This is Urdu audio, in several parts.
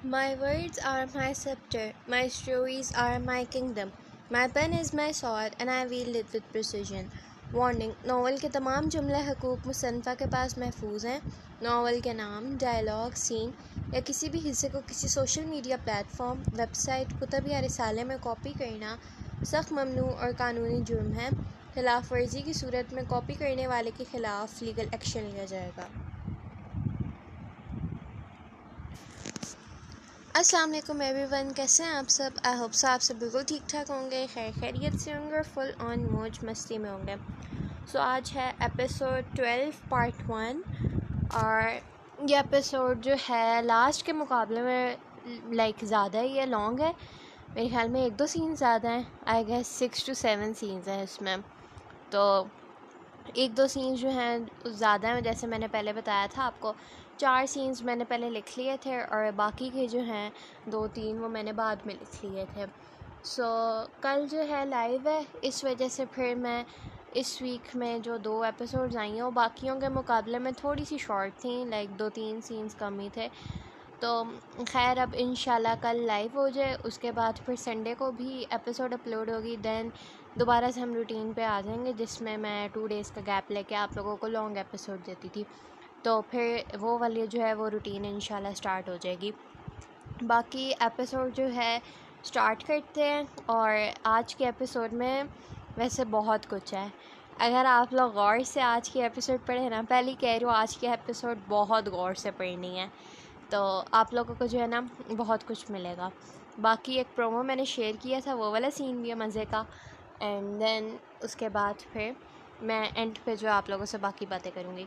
My words are my scepter, my stories are my kingdom. My pen is my sword and I wield it with precision. Warning: novel کے تمام جملہ حقوق مصنفہ کے پاس محفوظ ہیں۔ ناول کے نام، ڈائلاگ، سین یا کسی بھی حصے کو کسی social media platform, website, کتب یا رسالے میں کاپی کرنا سخت ممنوع اور قانونی جرم ہے۔ خلاف ورزی کی صورت میں کاپی کرنے والے کے خلاف لیگل ایکشن لیا جائے گا۔ السلام علیکم ایوری ون، کیسے ہیں آپ سب؟ آئی ہوپ آپ سب بالکل ٹھیک ٹھاک ہوں گے، خیر خیریت سے ہوں گے اور فل آن موج مستی میں ہوں گے۔ سو آج ہے ایپیسوڈ 12 پارٹ 1، اور یہ ایپیسوڈ جو ہے لاسٹ کے مقابلے میں زیادہ ہی ہے، لانگ ہے۔ میرے خیال میں 1-2 سینز زیادہ ہیں، آئی گیس 6 to 7 سینز ہیں اس میں۔ تو 1-2 سینز جو ہیں زیادہ ہیں، جیسے میں نے پہلے بتایا تھا آپ کو 4 سینز میں نے پہلے لکھ لیے تھے اور باقی کے جو ہیں 2-3 وہ میں نے بعد میں لکھ لیے تھے۔ سو کل جو ہے لائیو ہے، اس وجہ سے پھر میں اس ویک میں جو 2 ایپیسوڈز آئی ہیں وہ باقیوں کے مقابلے میں تھوڑی سی شارٹ تھیں، 2-3 سینز کم ہی تھے۔ تو خیر اب انشاءاللہ کل لائیو ہو جائے، اس کے بعد پھر سنڈے کو بھی ایپیسوڈ اپلوڈ ہوگی، دین دوبارہ سے ہم روٹین پہ آ جائیں گے، جس میں 2 ڈیز کا گیپ لے کے آپ لوگوں کو لانگ ایپیسوڈ دیتی تھی۔ تو پھر وہ والی جو ہے وہ روٹین انشاءاللہ سٹارٹ ہو جائے گی۔ باقی ایپیسوڈ جو ہے سٹارٹ کرتے ہیں، اور آج کے ایپیسوڈ میں ویسے بہت کچھ ہے۔ اگر آپ لوگ غور سے آج کی ایپیسوڈ پڑھیں نا، پہلے کہہ رہی ہوں آج کی ایپیسوڈ بہت غور سے پڑھنی ہے، تو آپ لوگوں کو جو ہے نا بہت کچھ ملے گا۔ باقی ایک پرومو میں نے شیئر کیا تھا، وہ والا سین بھی ہے مزے کا، اینڈ دین اس کے بعد پھر میں اینڈ پہ جو آپ لوگوں سے باقی باتیں کروں گی۔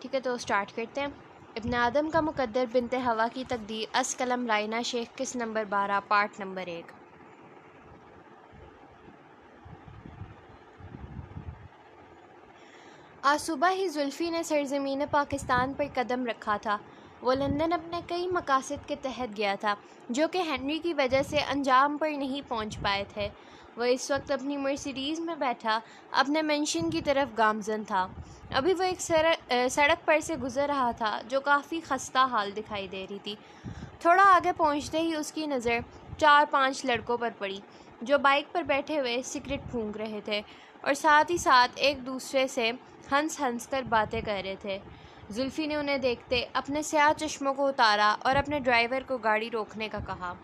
ٹھیک ہے، تو سٹارٹ کرتے ہیں۔ ابن آدم کا مقدر بنت ہوا کی تقدیر، از قلم رائنا شیخ، قسط نمبر 12، پارٹ نمبر 1۔ آج صبح ہی زلفی نے سرزمین پاکستان پر قدم رکھا تھا۔ وہ لندن اپنے کئی مقاصد کے تحت گیا تھا، جو کہ ہنری کی وجہ سے انجام پر نہیں پہنچ پائے تھے۔ وہ اس وقت اپنی مرسیڈیز میں بیٹھا اپنے مینشن کی طرف گامزن تھا۔ ابھی وہ ایک سڑک پر سے گزر رہا تھا جو کافی خستہ حال دکھائی دے رہی تھی۔ تھوڑا آگے پہنچتے ہی اس کی نظر 4-5 لڑکوں پر پڑی، جو بائک پر بیٹھے ہوئے سگریٹ پھونک رہے تھے اور ساتھ ہی ساتھ ایک دوسرے سے ہنس کر باتیں کر رہے تھے۔ زلفی نے انہیں دیکھتے اپنے سیاہ چشموں کو اتارا اور اپنے ڈرائیور کو گاڑی روکنے کا کہا۔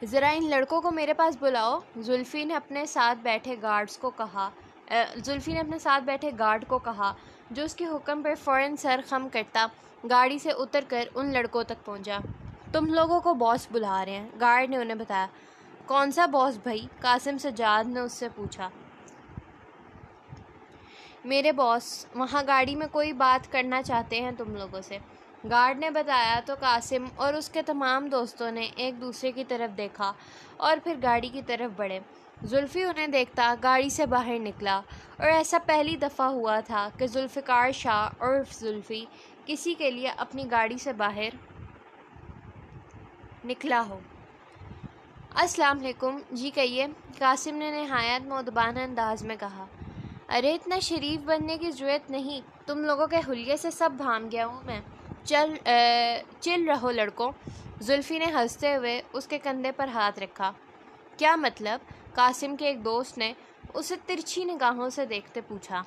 ذرا ان لڑکوں کو میرے پاس بلاؤ، زلفی نے اپنے ساتھ بیٹھے گارڈ کو کہا، جو اس کے حکم پر فوراً سر خم کرتا گاڑی سے اتر کر ان لڑکوں تک پہنچا۔ تم لوگوں کو باس بلا رہے ہیں، گارڈ نے انہیں بتایا۔ کون سا باس بھائی؟ قاسم سجاد نے اس سے پوچھا۔ میرے باس وہاں گاڑی میں کوئی بات کرنا چاہتے ہیں تم لوگوں سے، گارڈ نے بتایا۔ تو قاسم اور اس کے تمام دوستوں نے ایک دوسرے کی طرف دیکھا اور پھر گاڑی کی طرف بڑھے۔ زلفی انہیں دیکھتا گاڑی سے باہر نکلا، اور ایسا پہلی دفعہ ہوا تھا کہ ذوالفقار شاہ عرف زلفی کسی کے لیے اپنی گاڑی سے باہر نکلا ہو۔ السلام علیکم، جی کہیے، قاسم نے نہایت مؤدبانہ انداز میں کہا۔ ارے اتنا شریف بننے کی ضرورت نہیں، تم لوگوں کے حلیے سے سب بھان گیا ہوں میں۔ چل رہو لڑکوں، زلفی نے ہنستے ہوئے اس کے کندھے پر ہاتھ رکھا۔ کیا مطلب؟ قاسم کے ایک دوست نے اسے ترچھی نگاہوں سے دیکھتے پوچھا۔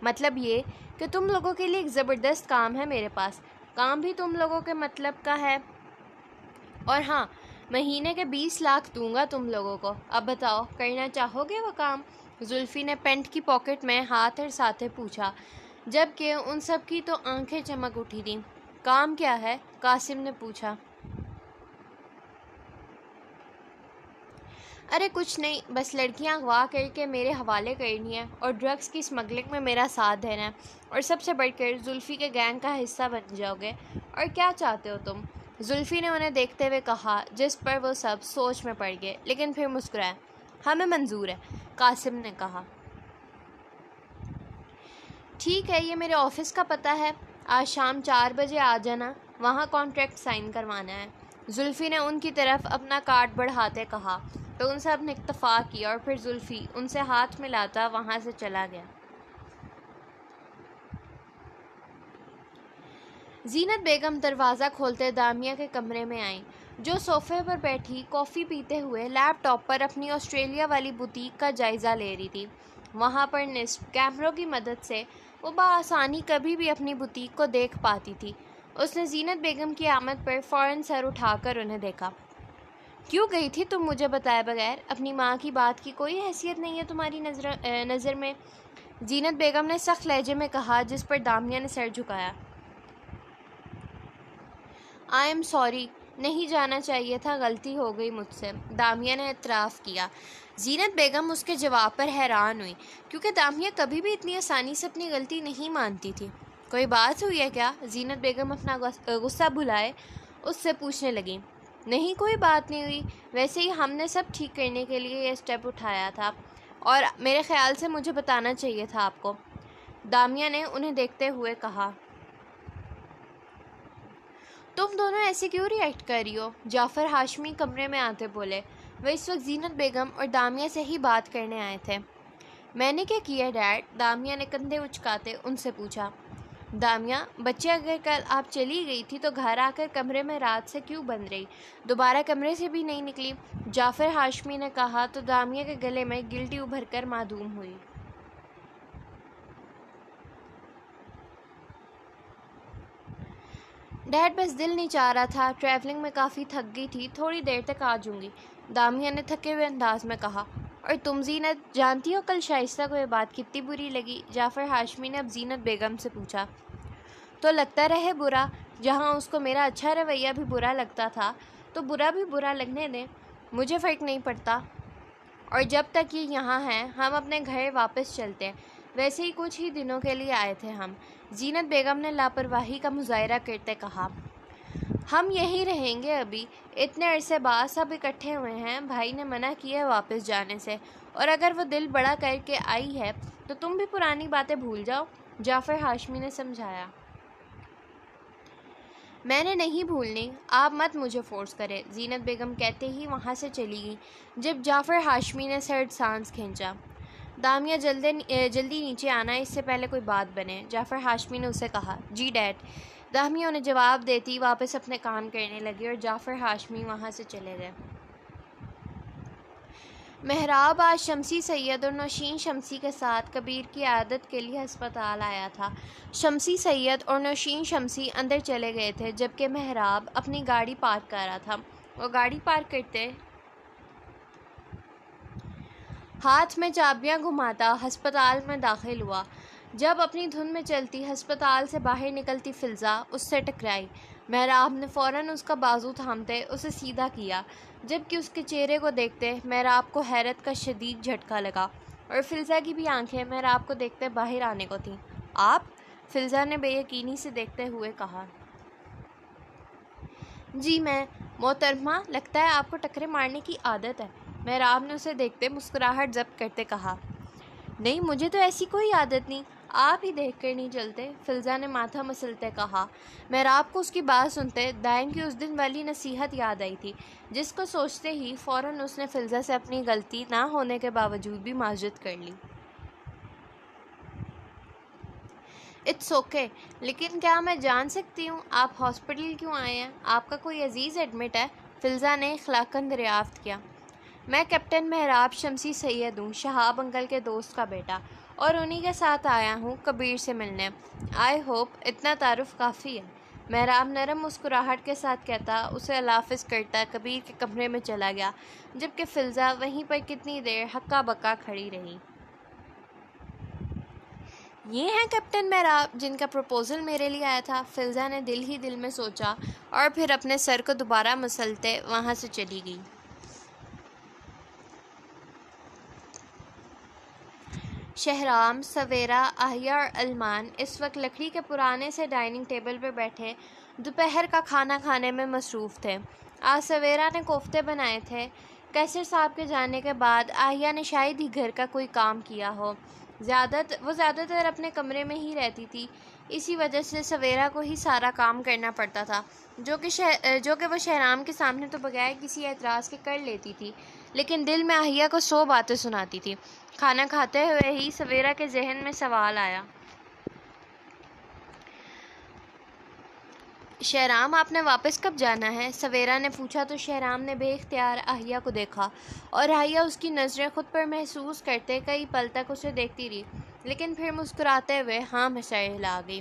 مطلب یہ کہ تم لوگوں کے لیے ایک زبردست کام ہے میرے پاس، کام بھی تم لوگوں کے مطلب کا ہے، اور ہاں مہینے کے 20 لاکھ دوں گا تم لوگوں کو۔ اب بتاؤ، کرنا چاہو گے وہ کام؟ زلفی نے پینٹ کی پاکٹ میں ہاتھ ارساتے پوچھا، جبکہ ان سب کی تو آنکھیں چمک اٹھی تھیں۔ کام کیا ہے؟ قاسم نے پوچھا۔ ارے کچھ نہیں، بس لڑکیاں اغوا کر کے میرے حوالے کرنی ہے اور ڈرگس کی اسمگلنگ میں میرا ساتھ دینا ہے، اور سب سے بڑھ کر زلفی کے گینگ کا حصہ بن جاؤ گے۔ اور کیا چاہتے ہو تم؟ زلفی نے انہیں دیکھتے ہوئے کہا، جس پر وہ سب سوچ میں پڑ گئے، لیکن پھر مسکرائے۔ ہمیں منظور ہے، قاسم نے کہا۔ ٹھیک ہے، یہ میرے آفس کا پتہ ہے، آج شام 4 بجے آ جانا، وہاں کانٹریکٹ سائن کروانا ہے۔ زلفی نے ان کی طرف اپنا کارڈ بڑھاتے کہا، تو ان سب نے اتفاق کیا، اور پھر زلفی ان سے ہاتھ ملاتا وہاں سے چلا گیا۔ زینت بیگم دروازہ کھولتے دامیہ کے کمرے میں آئیں، جو صوفے پر بیٹھی کافی پیتے ہوئے لیپ ٹاپ پر اپنی آسٹریلیا والی بوتیک کا جائزہ لے رہی تھی۔ وہاں پر نصب کیمروں کی مدد سے وہ بآسانی کبھی بھی اپنی بوتیک کو دیکھ پاتی تھی۔ اس نے زینت بیگم کی آمد پر فوراً سر اٹھا کر انہیں دیکھا۔ کیوں گئی تھی تم مجھے بتائے بغیر؟ اپنی ماں کی بات کی کوئی حیثیت نہیں ہے تمہاری نظر میں؟ زینت بیگم نے سخت لہجے میں کہا، جس پر دامیہ نے سر جھکایا۔ آئی ایم سوری، نہیں جانا چاہیے تھا، غلطی ہو گئی مجھ سے، دامیہ نے اعتراف کیا۔ زینت بیگم اس کے جواب پر حیران ہوئی، کیونکہ دامیہ کبھی بھی اتنی آسانی سے اپنی غلطی نہیں مانتی تھی۔ کوئی بات ہوئی ہے کیا؟ زینت بیگم اپنا غصہ بھلائے اس سے پوچھنے لگیں۔ نہیں، کوئی بات نہیں ہوئی، ویسے ہی ہم نے سب ٹھیک کرنے کے لیے یہ اسٹیپ اٹھایا تھا، اور میرے خیال سے مجھے بتانا چاہیے تھا آپ کو، دامیہ نے انہیں دیکھتے ہوئے کہا۔ تم دونوں ایسے کیوں ری ایکٹ کر رہی ہو؟ جعفر ہاشمی کمرے میں آتے بولے۔ وہ اس وقت زینت بیگم اور دامیہ سے ہی بات کرنے آئے تھے۔ میں نے کیا کیا ڈیڈ؟ دامیہ نے کندھے اچکاتے ان سے پوچھا۔ دامیہ، بچے اگر کل آپ چلی گئی تھی تو گھر آ کر کمرے میں رات سے کیوں بند رہی؟ دوبارہ کمرے سے بھی نہیں نکلی؟ جعفر ہاشمی نے کہا تو دامیہ کے گلے میں گلٹی ابھر کر معدوم ہوئی۔ ڈیڈ، بس دل نہیں چاہ رہا تھا، ٹریولنگ میں کافی تھک گئی تھی، تھوڑی دیر تک آ جاؤں گی، دامیہ نے تھکے ہوئے انداز میں کہا۔ اور تم زینت، جانتی ہو کل شائستہ کو یہ بات کتنی بری لگی؟ جعفر ہاشمی نے اب زینت بیگم سے پوچھا۔ تو لگتا رہے برا، جہاں اس کو میرا اچھا رویہ بھی برا لگتا تھا تو برا بھی برا لگنے دیں، مجھے فرق نہیں پڑتا، اور جب تک یہ یہاں ہیں ہم اپنے گھر واپس چلتے ہیں، ویسے ہی کچھ ہی دنوں کے لیے آئے تھے ہم، زینت بیگم نے لاپرواہی کا مظاہرہ کرتے کہا۔ ہم یہیں رہیں گے ابھی، اتنے عرصے بعد سب اکٹھے ہوئے ہیں، بھائی نے منع کیا واپس جانے سے، اور اگر وہ دل بڑا کر کے آئی ہے تو تم بھی پرانی باتیں بھول جاؤ، جعفر ہاشمی نے سمجھایا۔ میں نے نہیں بھولنی، آپ مت مجھے فورس کریں، زینت بیگم کہتے ہی وہاں سے چلی گئی، جب جعفر ہاشمی نے سرد سانس کھینچا۔ دامیہ، جلدی نیچے آنا، اس سے پہلے کوئی بات بنے، جعفر ہاشمی نے اسے کہا۔ جی ڈیڈ، دامیہ انہیں جواب دیتی واپس اپنے کام کرنے لگی، اور جعفر ہاشمی وہاں سے چلے گئے۔ محراب آج شمسی سید اور نوشین شمسی کے ساتھ کبیر کی عیادت کے لیے ہسپتال آیا تھا۔ شمسی سید اور نوشین شمسی اندر چلے گئے تھے، جبکہ محراب اپنی گاڑی پارک کر رہا تھا۔ وہ گاڑی پارک کرتے ہاتھ میں چابیاں گھماتا ہسپتال میں داخل ہوا۔ جب اپنی دھن میں چلتی ہسپتال سے باہر نکلتی فلزہ اس سے ٹکرائی، محراب نے فوراً اس کا بازو تھامتے اسے سیدھا کیا، جبکہ اس کے چہرے کو دیکھتے محراب کو حیرت کا شدید جھٹکا لگا، اور فلزہ کی بھی آنکھیں محراب کو دیکھتے باہر آنے کو تھیں۔ آپ؟ فلزہ نے بے یقینی سے دیکھتے ہوئے کہا۔ جی میں۔ محترمہ، لگتا ہے آپ کو ٹکرے مارنے کی عادت ہے، محراب نے اسے دیکھتے مسکراہٹ ضبط کرتے کہا۔ نہیں، مجھے تو ایسی کوئی عادت نہیں، آپ ہی دیکھ کر نہیں چلتے، فلزہ نے ماتھا مسلتے کہا۔ محراب کو اس کی بات سنتے دائم کی اس دن والی نصیحت یاد آئی تھی، جس کو سوچتے ہی فوراً اس نے فلزہ سے اپنی غلطی نہ ہونے کے باوجود بھی معذرت کر لی۔ اٹس اوکے، لیکن کیا میں جان سکتی ہوں آپ ہاسپٹل کیوں آئے ہیں؟ آپ کا کوئی عزیز ایڈمٹ ہے؟ فلزہ نے اخلاقاً دریافت کیا۔ میں کیپٹن محراب شمسی سید ہوں، شہاب انکل کے دوست کا بیٹا، اور انہی کے ساتھ آیا ہوں کبیر سے ملنے۔ آئی ہوپ اتنا تعارف کافی ہے، محراب نرم مسکراہٹ کے ساتھ کہتا اسے اللہ حافظ کرتا کبیر کے کمرے میں چلا گیا، جبکہ فلزہ وہیں پر کتنی دیر ہکا بکا کھڑی رہی۔ یہ ہیں کیپٹن محراب جن کا پروپوزل میرے لیے آیا تھا، فلزہ نے دل ہی دل میں سوچا، اور پھر اپنے سر کو دوبارہ مسلتے وہاں سے چلی گئی۔ شہرام، سویرا، آہیہ اور علمان اس وقت لکڑی کے پرانے سے ڈائننگ ٹیبل پر بیٹھے دوپہر کا کھانا کھانے میں مصروف تھے۔ آج سویرا نے کوفتے بنائے تھے۔ کیسر صاحب کے جانے کے بعد آہیہ نے شاید ہی گھر کا کوئی کام کیا ہو، وہ زیادہ تر اپنے کمرے میں ہی رہتی تھی، اسی وجہ سے سویرا کو ہی سارا کام کرنا پڑتا تھا، جو کہ وہ شہرام کے سامنے تو بغیر کسی اعتراض کے کر لیتی تھی، لیکن دل میں آہیہ کو 100 باتیں سناتی تھی۔ کھانا کھاتے ہوئے ہی سویرا کے ذہن میں سوال آیا۔ شہرام آپ نے واپس کب جانا ہے؟ سویرا نے پوچھا تو شہرام نے بے اختیار احیا کو دیکھا اور احیا اس کی نظریں خود پر محسوس کرتے کئی پل تک اسے دیکھتی رہی، لیکن پھر مسکراتے ہوئے ہاں میں سر ہلا گئی۔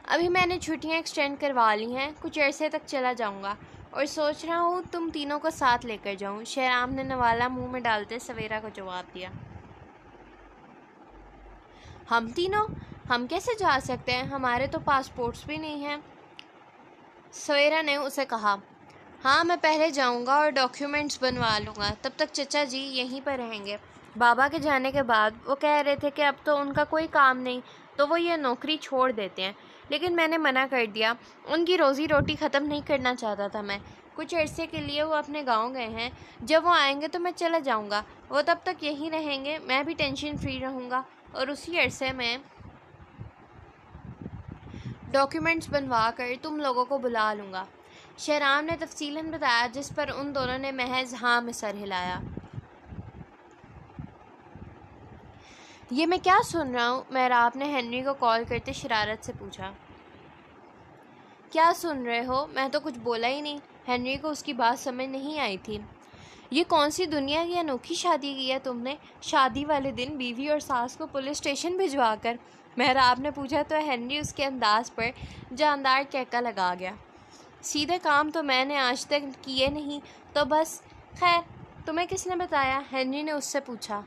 ابھی میں نے چھٹیاں ایکسٹینڈ کروا لی ہیں، کچھ عرصے تک چلا جاؤں گا اور سوچ رہا ہوں تم تینوں کو ساتھ لے کر جاؤں۔ شہرام نے نوالا منہ میں ڈالتے سویرا کو جواب دیا۔ ہم تینوں؟ ہم کیسے جا سکتے ہیں؟ ہمارے تو پاسپورٹس بھی نہیں ہیں۔ سویرا نے اسے کہا۔ ہاں میں پہلے جاؤں گا اور ڈاکیومنٹس بنوا لوں گا، تب تک چچا جی یہیں پر رہیں گے۔ بابا کے جانے کے بعد وہ کہہ رہے تھے کہ اب تو ان کا کوئی کام نہیں تو وہ یہ نوکری چھوڑ دیتے ہیں، لیکن میں نے منع کر دیا، ان کی روزی روٹی ختم نہیں کرنا چاہتا تھا میں۔ کچھ عرصے کے لیے وہ اپنے گاؤں گئے ہیں، جب وہ آئیں گے تو میں چلا جاؤں گا، وہ تب تک یہیں رہیں گے، میں بھی ٹینشن فری رہوں گا اور اسی عرصے میں ڈاکیومنٹس بنوا کر تم لوگوں کو بلا لوں گا۔ شہرام نے تفصیلاً بتایا، جس پر ان دونوں نے محض ہاں میں سر ہلایا۔ یہ میں کیا سن رہا ہوں؟ مہراب نے ہنری کو کال کرتے شرارت سے پوچھا۔ کیا سن رہے ہو؟ میں تو کچھ بولا ہی نہیں۔ ہنری کو اس کی بات سمجھ نہیں آئی تھی۔ یہ کون سی دنیا کی انوکھی شادی کی ہے تم نے؟ شادی والے دن بیوی اور ساس کو پولیس اسٹیشن بھجوا کر؟ مہراب نے پوچھا تو ہنری اس کے انداز پر جاندار کہکا لگا گیا۔ سیدھے کام تو میں نے آج تک کیے نہیں تو بس۔ خیر تمہیں کس نے بتایا؟ ہنری نے اس سے پوچھا۔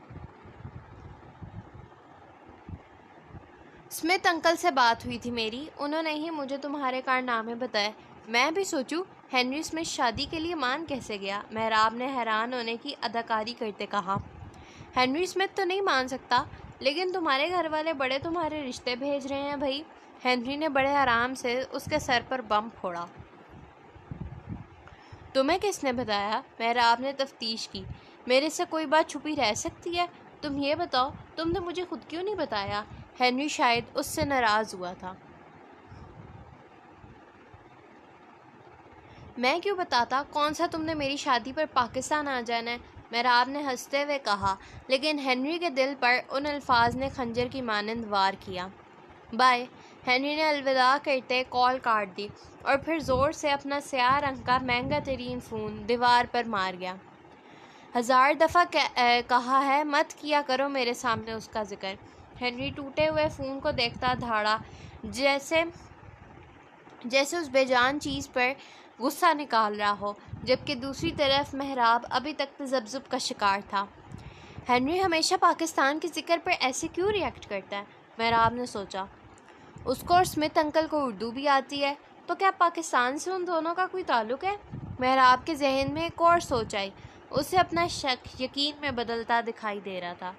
اسمتھ انکل سے بات ہوئی تھی میری، انہوں نے ہی مجھے تمہارے کارنامے بتائے۔ میں بھی سوچوں ہنری اسمتھ شادی کے لیے مان کیسے گیا؟ مہراب نے حیران ہونے کی اداکاری کرتے کہا۔ ہنری اسمتھ تو نہیں مان سکتا، لیکن تمہارے گھر والے بڑے تمہارے رشتے بھیج رہے ہیں بھائی۔ ہنری نے بڑے آرام سے اس کے سر پر بم پھوڑا۔ تمہیں کس نے بتایا؟ مہراب نے تفتیش کی۔ میرے سے کوئی بات چھپی رہ سکتی ہے؟ تم یہ بتاؤ تم نے مجھے خود کیوں نہیں بتایا؟ ہنری شاید اس سے ناراض ہوا تھا۔ میں کیوں بتاتا؟ کون سا تم نے میری شادی پر پاکستان آ جانا ہے؟ مہراب نے ہنستے ہوئے کہا، لیکن ہنری کے دل پر ان الفاظ نے خنجر کی مانند وار کیا۔ بائے۔ ہنری نے الوداع کرتے کال کاٹ دی اور پھر زور سے اپنا سیاہ رنگ کا مہنگا ترین فون دیوار پر مار گیا۔ 1000 دفعہ کہا ہے مت کیا کرو میرے سامنے اس کا ذکر۔ ہنری ٹوٹے ہوئے فون کو دیکھتا دھاڑا، جیسے اس بے جان چیز پر غصہ نکال رہا ہو، جبکہ دوسری طرف مہراب ابھی تک تذبذب کا شکار تھا۔ ہنری ہمیشہ پاکستان کے ذکر پر ایسے کیوں ری ایکٹ کرتا ہے؟ مہراب نے سوچا۔ اس کو اور اسمتھ انکل کو اردو بھی آتی ہے، تو کیا پاکستان سے ان دونوں کا کوئی تعلق ہے؟ مہراب کے ذہن میں ایک اور سوچ آئی، اسے اپنا شک یقین میں بدلتا دکھائی دے رہا تھا۔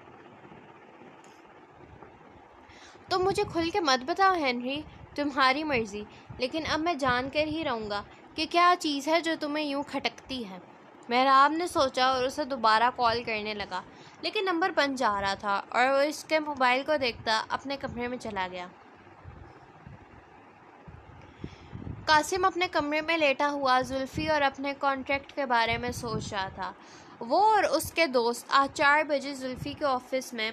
تم مجھے کھل کے مت بتاؤ ہنری، تمہاری مرضی، لیکن اب میں جان کر ہی رہوں گا کہ کیا چیز ہے جو تمہیں یوں کھٹکتی ہے۔ مہراب نے سوچا اور اسے دوبارہ کال کرنے لگا، لیکن نمبر بند جا رہا تھا اور وہ اس کے موبائل کو دیکھتا اپنے کمرے میں چلا گیا۔ قاسم اپنے کمرے میں لیٹا ہوا زلفی اور اپنے کانٹریکٹ کے بارے میں سوچ رہا تھا۔ وہ اور اس کے دوست آج 4 بجے زلفی کے آفس میں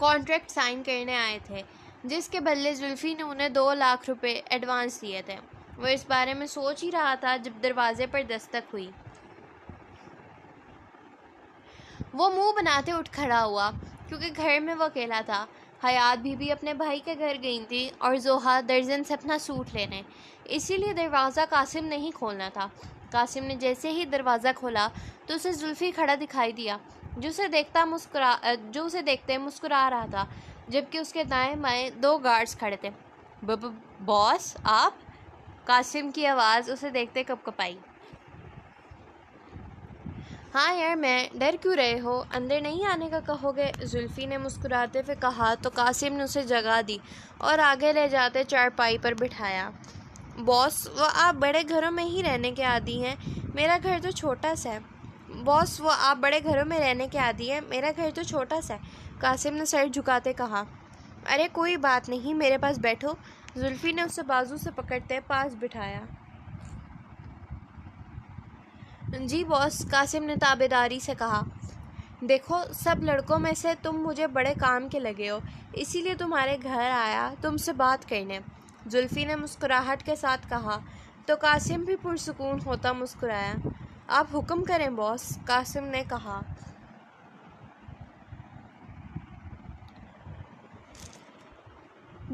کانٹریکٹ سائن کرنے آئے تھے، جس کے بدلے زلفی نے انہیں 2 لاکھ روپے ایڈوانس دیے تھے۔ وہ اس بارے میں سوچ ہی رہا تھا جب دروازے پر دستک ہوئی۔ وہ منہ بناتے اٹھ کھڑا ہوا، کیونکہ گھر میں وہ اکیلا تھا۔ حیات بھی اپنے بھائی کے گھر گئی تھی اور زوہا درزن سے اپنا سوٹ لینے، اسی لیے دروازہ قاسم نے ہی کھولنا تھا۔ قاسم نے جیسے ہی دروازہ کھولا تو اسے زلفی کھڑا دکھائی دیا، جو اسے دیکھتے مسکرا رہا تھا، جبکہ اس کے دائیں بائیں 2 گارڈز کھڑے تھے۔ باس آپ؟ قاسم کی آواز اسے دیکھتے کپکپائی۔ ہاں یار میں، ڈر کیوں رہے ہو؟ اندر نہیں آنے کا کہو گے؟ زلفی نے مسکراتے ہوئے کہا تو قاسم نے اسے جگہ دی اور آگے لے جاتے چارپائی پر بٹھایا۔ باس وہ آپ بڑے گھروں میں ہی رہنے کے عادی ہیں، میرا گھر تو چھوٹا سا ہے۔ باس وہ آپ بڑے گھروں میں رہنے کے عادی ہیں، میرا گھر تو چھوٹا سا ہے، قاسم نے سر جھکاتے کہا۔ ارے کوئی بات نہیں، میرے پاس بیٹھو۔ زلفی نے اسے بازو سے پکڑتے پاس بٹھایا۔ جی باس، قاسم نے تابعداری سے کہا۔ دیکھو سب لڑکوں میں سے تم مجھے بڑے کام کے لگے ہو، اسی لیے تمہارے گھر آیا تم سے بات کرنے۔ زلفی نے مسکراہٹ کے ساتھ کہا تو قاسم بھی پرسکون ہوتا مسکرایا۔ آپ حکم کریں باس، قاسم نے کہا۔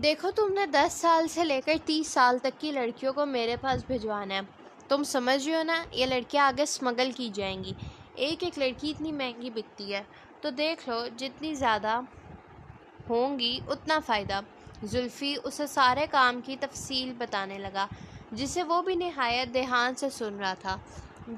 دیکھو تم نے 10 سال سے لے کر 30 سال تک کی لڑکیوں کو میرے پاس بھجوانا ہے، تم سمجھ رہے ہو نا؟ یہ لڑکیاں آگے سمگل کی جائیں گی، ایک ایک لڑکی اتنی مہنگی بکتی ہے، تو دیکھ لو جتنی زیادہ ہوں گی اتنا فائدہ۔ زلفی اسے سارے کام کی تفصیل بتانے لگا جسے وہ بھی نہایت دھیان سے سن رہا تھا۔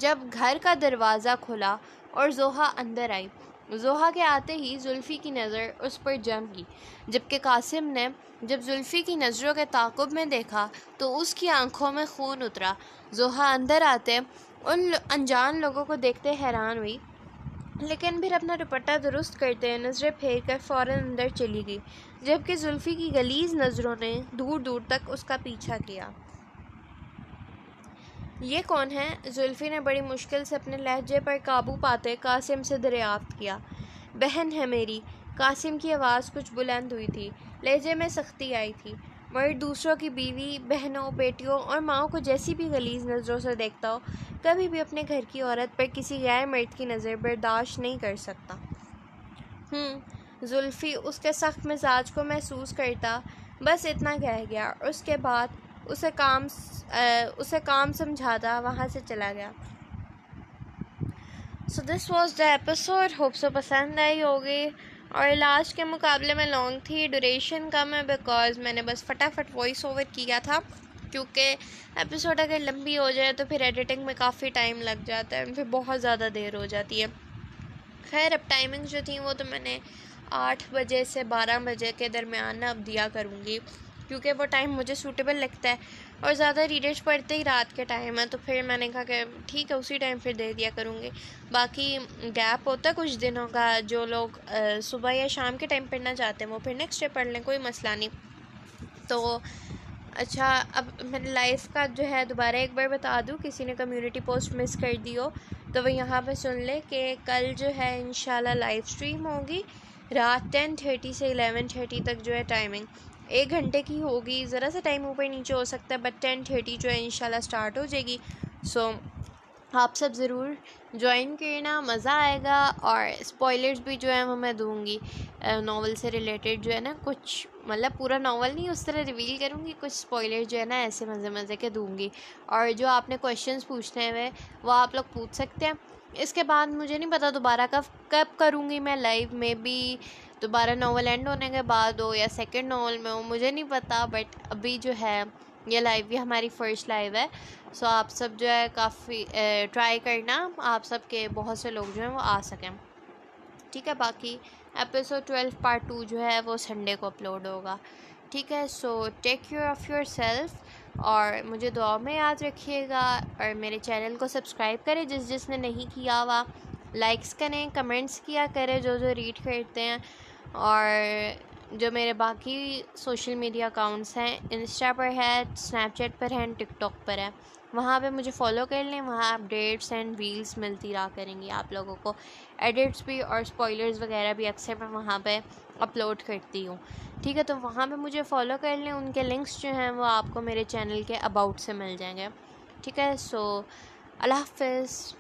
جب گھر کا دروازہ کھلا اور زوہا اندر آئی، زوہا کے آتے ہی زلفی کی نظر اس پر جم گئی، جبکہ قاسم نے جب زلفی کی نظروں کے تعاقب میں دیکھا تو اس کی آنکھوں میں خون اترا۔ زوہا اندر آتے ان انجان لوگوں کو دیکھتے حیران ہوئی، لیکن پھر اپنا دوپٹہ درست کرتے ہوئے نظریں پھیر کر فوراً اندر چلی گئی، جبکہ زلفی کی غلیظ نظروں نے دور دور تک اس کا پیچھا کیا۔ یہ کون ہے؟ زلفی نے بڑی مشکل سے اپنے لہجے پر قابو پاتے قاسم سے دریافت کیا۔ بہن ہے میری۔ قاسم کی آواز کچھ بلند ہوئی تھی، لہجے میں سختی آئی تھی۔ مرد دوسروں کی بیوی، بہنوں، بیٹیوں اور ماؤں کو جیسی بھی غلیظ نظروں سے دیکھتا ہو، کبھی بھی اپنے گھر کی عورت پر کسی غیر مرد کی نظر برداشت نہیں کر سکتا۔ زلفی اس کے سخت مزاج کو محسوس کرتا بس اتنا کہہ گیا اور اس کے بعد اسے کام سمجھاتا وہاں سے چلا گیا۔ So this was the episode. hope so پسند آئی ہوگی، اور لاسٹ کے مقابلے میں لانگ تھی، ڈوریشن کم ہے بیکاز میں نے بس فٹافٹ وائس اوور کیا تھا، کیونکہ ایپیسوڈ اگر لمبی ہو جائے تو پھر ایڈیٹنگ میں کافی ٹائم لگ جاتا ہے، پھر بہت زیادہ دیر ہو جاتی ہے۔ خیر اب ٹائمنگ جو تھیں وہ تو میں نے 8 بجے سے 12 بجے کے درمیان اب دیا کروں گی، کیونکہ وہ ٹائم مجھے سوٹیبل لگتا ہے، اور زیادہ ریڈرز پڑھتے ہی رات کے ٹائم ہے، تو پھر میں نے کہا کہ ٹھیک ہے اسی ٹائم پھر دے دیا کروں گی۔ باقی گیپ ہوتا ہے کچھ دنوں کا، جو لوگ صبح یا شام کے ٹائم پڑھنا چاہتے ہیں وہ پھر نیکسٹ ڈے پڑھ لیں، کوئی مسئلہ نہیں۔ تو اچھا اب میرے لائف کا جو ہے دوبارہ ایک بار بتا دوں، کسی نے کمیونٹی پوسٹ مس کر دی ہو تو وہ یہاں پہ سن لے کہ کل جو ہے انشاءاللہ لائیو اسٹریم ہوگی رات 10:30 سے 11:30 تک، جو ہے ٹائمنگ 1 گھنٹے کی ہوگی، ذرا سا ٹائم اوپر نیچے ہو سکتا ہے، بٹ 10:30 جو ہے انشاءاللہ اسٹارٹ ہو جائے گی۔ سو آپ سب ضرور جوائن کرنا، مزہ آئے گا، اور اسپوائلرز بھی جو ہے وہ میں دوں گی ناول سے ریلیٹڈ، جو ہے نا کچھ مطلب پورا ناول نہیں اس طرح ریویل کروں گی، کچھ اسپوائلر جو ہے نا ایسے مزے مزے کے دوں گی، اور جو آپ نے کویشچنس پوچھنے ہوئے وہ آپ لوگ پوچھ سکتے ہیں۔ اس کے بعد مجھے نہیں پتا دوبارہ کب کروں گی میں لائیو، میں بھی دوبارہ ناول اینڈ ہونے کے بعد ہو یا سیکنڈ ناول میں ہو، مجھے نہیں پتا، بٹ ابھی جو ہے یہ لائیو بھی ہماری فرسٹ لائیو ہے۔ سو آپ سب جو ہے کافی ٹرائی کرنا، آپ سب کے بہت سے لوگ جو ہیں وہ آ سکیں، ٹھیک ہے۔ باقی ایپیسوڈ 12 پارٹ 2 جو ہے وہ سنڈے کو اپلوڈ ہوگا، ٹھیک ہے۔ So take care of yourself, اور مجھے دعا میں یاد رکھیے گا، اور میرے چینل کو سبسکرائب کریں جس نے نہیں کیا ہوا، لائکس کریں، کمنٹس کیا کریں جو ریڈ کرتے ہیں، اور جو میرے باقی سوشل میڈیا اکاؤنٹس ہیں، انسٹا پر ہے، اسنیپ چیٹ پر ہے، ٹک ٹاک پر ہے، وہاں پہ مجھے فالو کر لیں، وہاں اپڈیٹس اینڈ ریلز ملتی رہا کریں گی آپ لوگوں کو، ایڈٹس بھی اور اسپوائلرز وغیرہ بھی اکثر میں وہاں پہ اپلوڈ کرتی ہوں، ٹھیک ہے۔ تو وہاں پہ مجھے فالو کر لیں، ان کے لنکس جو ہیں وہ آپ کو میرے چینل کے اباؤٹ سے مل جائیں گے، ٹھیک ہے۔ سو اللہ حافظ۔